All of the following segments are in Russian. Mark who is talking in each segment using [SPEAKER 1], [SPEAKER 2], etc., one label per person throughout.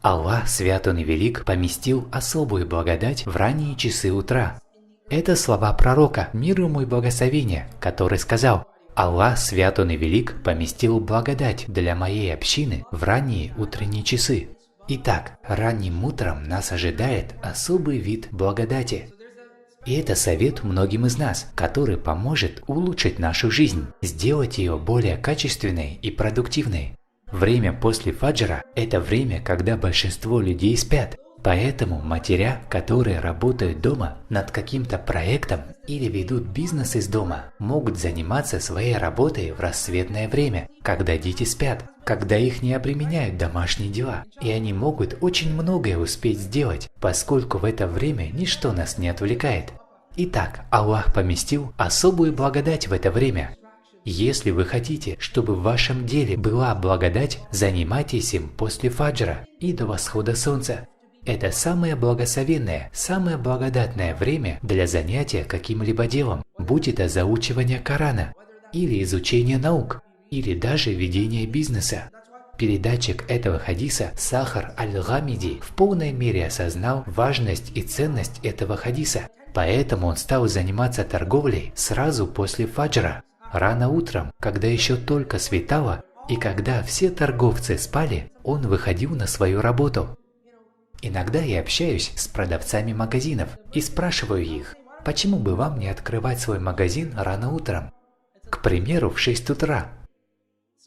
[SPEAKER 1] Аллах, свят Он и велик, поместил особую благодать в ранние часы утра. Это слова пророка, мир ему и благословение, который сказал: «Аллах, свят Он и велик, поместил благодать для моей общины в ранние утренние часы». Итак, ранним утром нас ожидает особый вид благодати. И это совет многим из нас, который поможет улучшить нашу жизнь, сделать ее более качественной и продуктивной. Время после фаджра – это время, когда большинство людей спят. Поэтому матеря, которые работают дома над каким-то проектом или ведут бизнес из дома, могут заниматься своей работой в рассветное время, когда дети спят, когда их не обременяют домашние дела, и они могут очень многое успеть сделать, поскольку в это время ничто нас не отвлекает. Итак, Аллах поместил особую благодать в это время. Если вы хотите, чтобы в вашем деле была благодать, занимайтесь им после фаджра и до восхода солнца. Это самое благословенное, самое благодатное время для занятия каким-либо делом, будь это заучивание Корана, или изучение наук, или даже ведение бизнеса. Передатчик этого хадиса Сахар аль-Гамиди в полной мере осознал важность и ценность этого хадиса, поэтому он стал заниматься торговлей сразу после фаджра, рано утром, когда еще только светало, и когда все торговцы спали, он выходил на свою работу. Иногда я общаюсь с продавцами магазинов и спрашиваю их, почему бы вам не открывать свой магазин рано утром? К примеру, в 6 утра.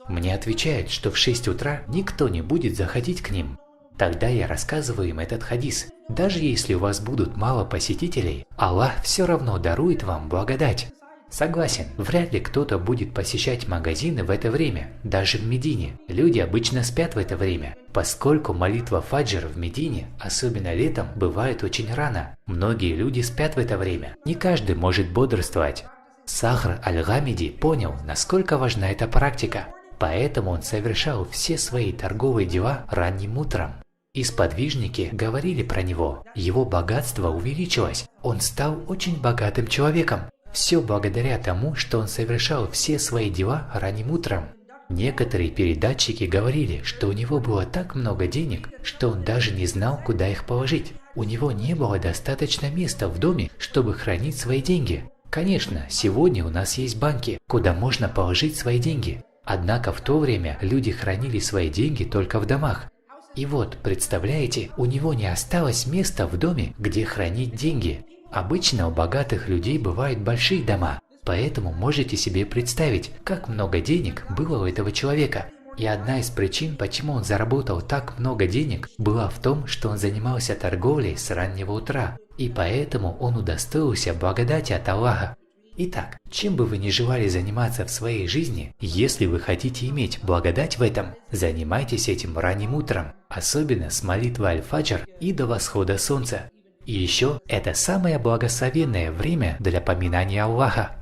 [SPEAKER 1] Мне отвечают, что в 6 утра никто не будет заходить к ним. Тогда я рассказываю им этот хадис. Даже если у вас будут мало посетителей, Аллах все равно дарует вам благодать. Согласен, вряд ли кто-то будет посещать магазины в это время, даже в Медине. Люди обычно спят в это время, поскольку молитва фаджр в Медине, особенно летом, бывает очень рано. Многие люди спят в это время, не каждый может бодрствовать. Сахр аль-Гамиди понял, насколько важна эта практика, поэтому он совершал все свои торговые дела ранним утром. И сподвижники говорили про него, его богатство увеличилось, он стал очень богатым человеком. Все благодаря тому, что он совершал все свои дела ранним утром. Некоторые передатчики говорили, что у него было так много денег, что он даже не знал, куда их положить. У него не было достаточно места в доме, чтобы хранить свои деньги. Конечно, сегодня у нас есть банки, куда можно положить свои деньги. Однако в то время люди хранили свои деньги только в домах. И вот, представляете, у него не осталось места в доме, где хранить деньги. Обычно у богатых людей бывают большие дома, поэтому можете себе представить, как много денег было у этого человека. И одна из причин, почему он заработал так много денег, была в том, что он занимался торговлей с раннего утра, и поэтому он удостоился благодати от Аллаха. Итак, чем бы вы ни желали заниматься в своей жизни, если вы хотите иметь благодать в этом, занимайтесь этим ранним утром, особенно с молитвой аль-Фаджр и до восхода солнца. И еще это самое благословенное время для поминания Аллаха.